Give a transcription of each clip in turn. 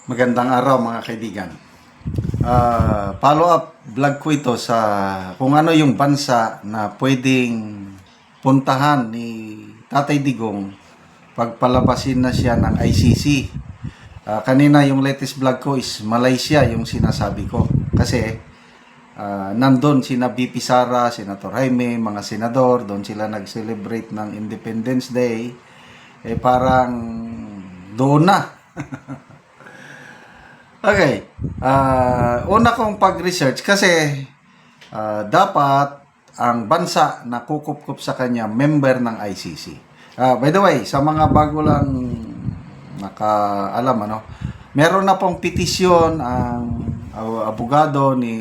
Magandang araw mga kaibigan. Follow-up vlog ko ito sa kung ano yung bansa na pwedeng puntahan ni Tatay Digong pagpalabasin na siya ng ICC. Kanina yung latest vlog ko is Malaysia yung sinasabi ko. Kasi nandun sina BP Sara, Senator Jaime, mga senador, doon sila nag-celebrate ng Independence Day. Parang doon na. Okay. Una kong pag-research kasi dapat ang bansa na kukup-kup sa kanya member ng ICC. By the way, sa mga bago lang nakaalam, meron na pong petisyon ang abogado ni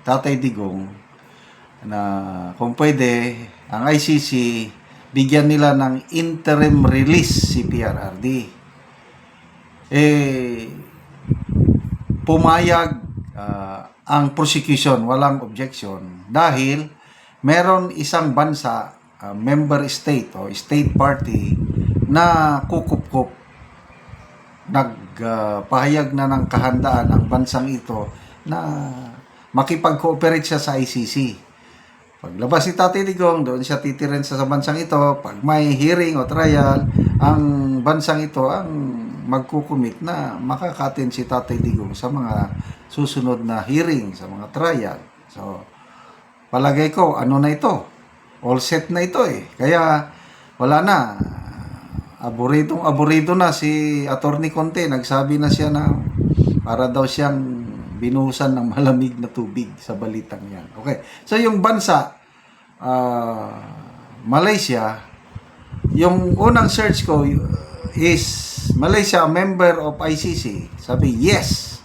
Tatay Digong na kung pwede ang ICC bigyan nila ng interim release si PRRD. Pumayag ang prosecution, walang objection dahil meron isang bansa, member state o state party na kukup-kup, nagpahayag na ng kahandaan ang bansang ito na makipag-cooperate siya sa ICC. Paglabas si Tatay Digong, doon siya titirin sa bansang ito. Pag may hearing o trial, ang bansang ito ang magkukumit na makakatin si Tatay Digong sa mga susunod na hearing, sa mga trial. So, palagay ko, ano na ito? All set na ito eh. Kaya, wala na. Aburido na si Attorney Conte. Nagsabi na siya na para daw siyang binuhusan ng malamig na tubig sa balitang yan. Okay. So, yung bansa, Malaysia, yung unang search ko is Malaysia member of ICC. Sabi, yes.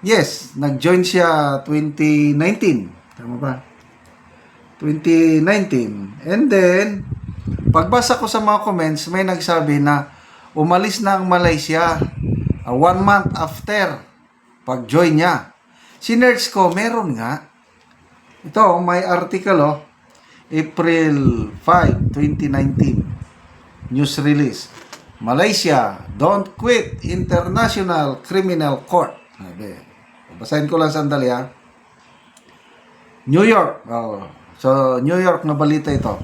Yes, nag-join siya 2019. Tama ba? 2019. And then, pagbasa ko sa mga comments, may nagsabi na umalis na ang Malaysia 1 month after pag-join niya. Sinerch ko, meron nga. Ito, may article, April 5, 2019. News release. Malaysia, don't quit International Criminal Court. Basahin ko lang sandali, ha. New York. So, New York na balita ito.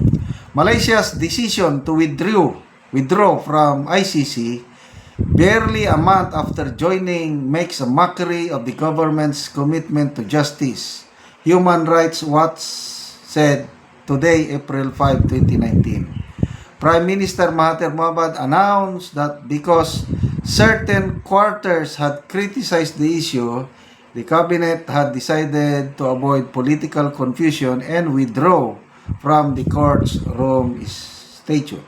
Malaysia's decision to withdraw from ICC barely a month after joining makes a mockery of the government's commitment to justice. Human Rights Watch said today, April 5, 2019. Prime Minister Mahathir Mohamad announced that because certain quarters had criticized the issue, the cabinet had decided to avoid political confusion and withdraw from the court's Rome statute.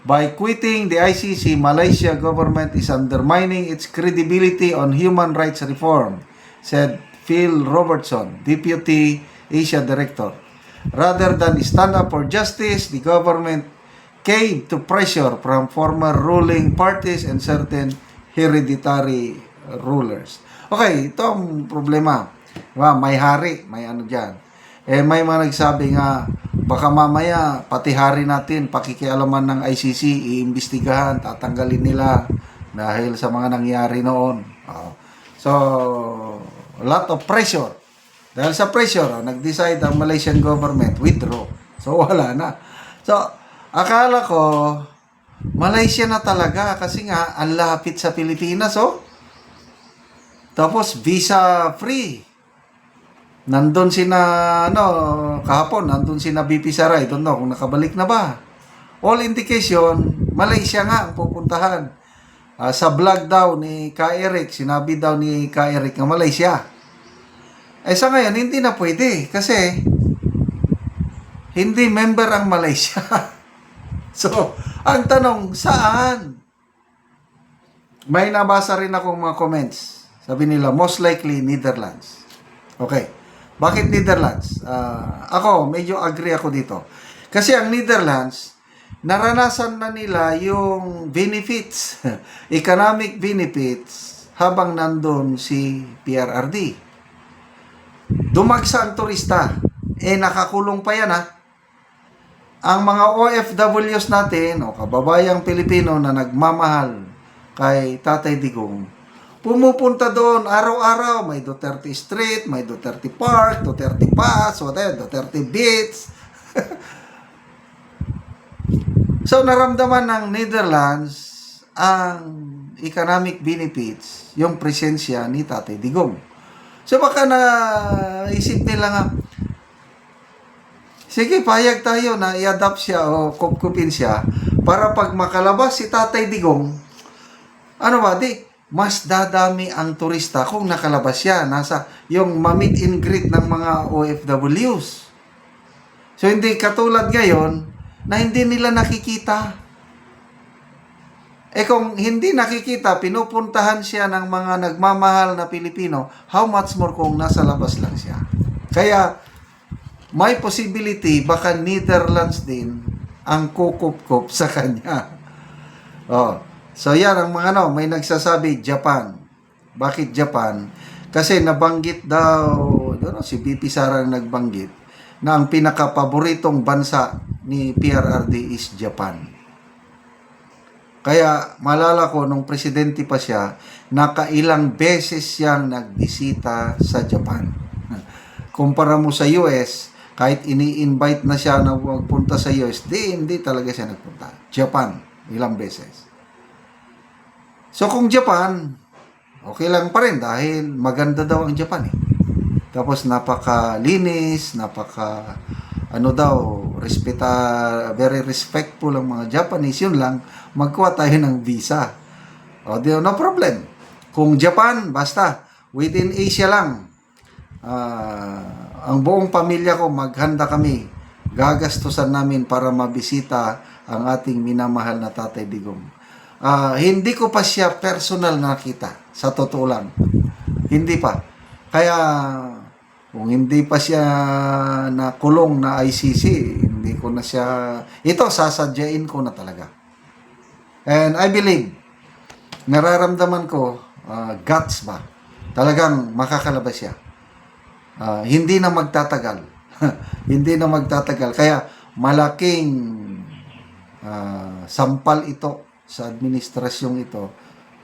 By quitting the ICC, Malaysia government is undermining its credibility on human rights reform, said Phil Robertson, Deputy Asia Director. Rather than stand up for justice, the government caved to pressure from former ruling parties and certain hereditary rulers. Okay, ito ang problema. Diba? May hari, may ano dyan. May mga nagsabi nga, baka mamaya, pati hari natin, pakikialaman ng ICC, iimbestigahan, tatanggalin nila dahil sa mga nangyari noon. So, a lot of pressure. Dahil sa pressure, nag-decide ang Malaysian government, withdraw. So, wala na. So, akala ko, Malaysia na talaga kasi nga, ang lapit sa Pilipinas, Tapos, visa free. Nandun sina, kahapon, nandun sina BP Sara. I don't know kung nakabalik na ba. All indication, Malaysia nga ang pupuntahan. Sa vlog daw ni Ka Eric, sinabi daw ni Ka Eric na Malaysia. Sa ngayon, hindi na pwede kasi hindi member ang Malaysia. So, ang tanong, saan? May nabasa rin akong mga comments. Sabi nila, most likely, Netherlands. Okay. Bakit Netherlands? Ako, medyo agree ako dito. Kasi ang Netherlands, naranasan na nila yung benefits, economic benefits, habang nandun si PRRD. Dumagsa ang turista. Nakakulong pa yan, Ang mga OFWs natin, o kababayang Pilipino na nagmamahal kay Tatay Digong. Pumupunta doon araw-araw, may Duterte Street, may Duterte Park, Duterte Pass, whatever, Duterte Beach. So, naramdaman ng Netherlands ang economic benefits, yung presensya ni Tatay Digong. So, baka naisip nila nga, sige, payag tayo na i-adapt siya o kupkupin siya para pag makalabas si Tatay Digong, mas dadami ang turista kung nakalabas siya. Nasa yung ma-meet and greet ng mga OFWs. So, hindi katulad ngayon na hindi nila nakikita. Kung hindi nakikita, pinupuntahan siya ng mga nagmamahal na Pilipino, how much more kung nasa labas lang siya. Kaya, may possibility, baka Netherlands din ang kukup-kup sa kanya. So yan ang mga may nagsasabi Japan. Bakit Japan? Kasi nabanggit daw, si BP Sara nagbanggit na ang pinakapaboritong bansa ni PRRD is Japan. Kaya malala ko nung presidente pa siya, nakailang beses siyang nagbisita sa Japan. Kumpara mo sa US, kahit ini-invite na siya na magpunta sa US, hindi talaga siya nagpunta. Japan, ilang beses. So kung Japan, okay lang pa rin dahil maganda daw ang Japan eh. Tapos napakalinis, very respectful ang mga Japanese. Yun lang, magkuha tayo ng visa. No problem. Kung Japan, basta, within Asia lang, ang buong pamilya ko, maghanda kami. Gagastusan namin para mabisita ang ating minamahal na Tatay Digong. Hindi ko pa siya personal nakita, sa totoo lang. Hindi pa. Kaya, kung hindi pa siya nakulong na ICC, hindi ko na siya, ito, sasadyain ko na talaga. And I believe, nararamdaman ko, guts ba? Talagang makakalabas siya. Hindi na magtatagal. Hindi na magtatagal. Kaya, malaking sampal ito sa administrasyong ito,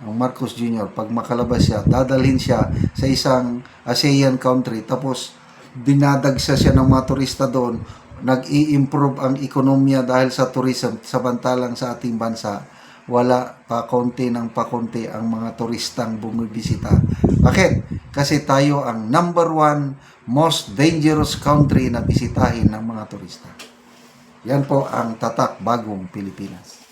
ang Marcos Jr., pag makalabas siya, dadalhin siya sa isang ASEAN country, tapos dinadagsa siya ng mga turista doon, nag-i-improve ang ekonomiya dahil sa tourism, samantalang sa ating bansa, wala pa konti ng pakunti ang mga turistang bumibisita. Bakit? Kasi tayo ang number 1 most dangerous country na bisitahin ng mga turista. Yan po ang tatak bagong Pilipinas.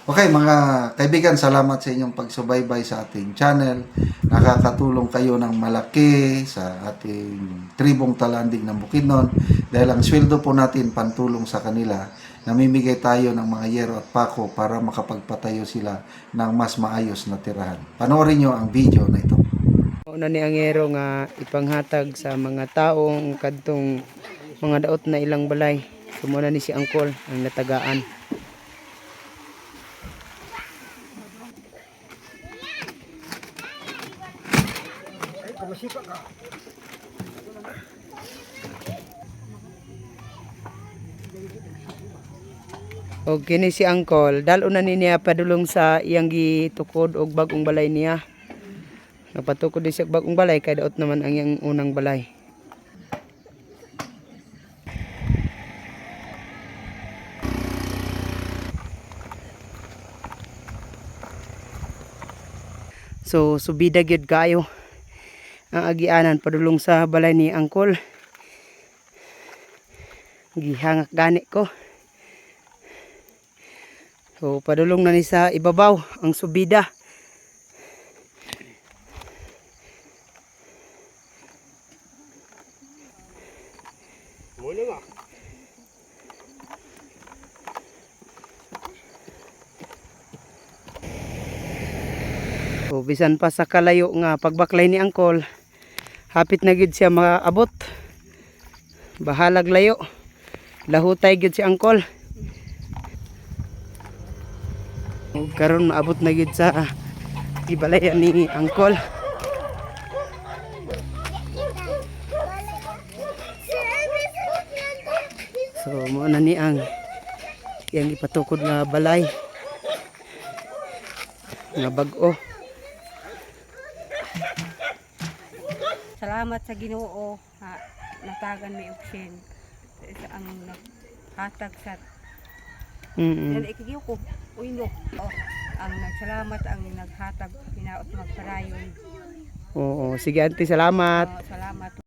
Okay mga kaibigan, salamat sa inyong pagsubaybay sa ating channel. Nakakatulong kayo ng malaki sa ating tribong talandig ng Bukidnon dahil ang sweldo po natin pantulong sa kanila. Namimigay tayo ng mga yero at pako para makapagpatayo sila ng mas maayos na tirahan. Panoorin nyo ang video na ito. Una ni ang yero nga ipanghatag sa mga taong kadtong mga daot na ilang balay. Sumuna ni si Angkol ang natagaan. O kini si Angkol, dalo na niya padulong sa iyang gitukod og bagong balay niya. Napatukod din siya bagong balay kay daot naman ang iyang unang balay. So subida gyud kayo ang agianan padulong sa balay ni Angkol. Gihangak gani ko. So padulong na ni sa ibabaw ang subida. So bisan pa sa kalayo nga pagbaklay ni Angkol, hapit na gid siya maabot. Bahalag layo. Lahutay gid si Angkol. Karon maabot na gid sa ibalayan ni Angkol. So mo na ni ang iyang ipatukod nga balay. Nga bag-o. Salamat sa Ginoo ha, natagan mi og sin ang naghatag sa Mm. ikigiw ko uynok. Ang nagsalamat ang naghatag hinaot magparayon. Oo, sige auntie, salamat. Salamat.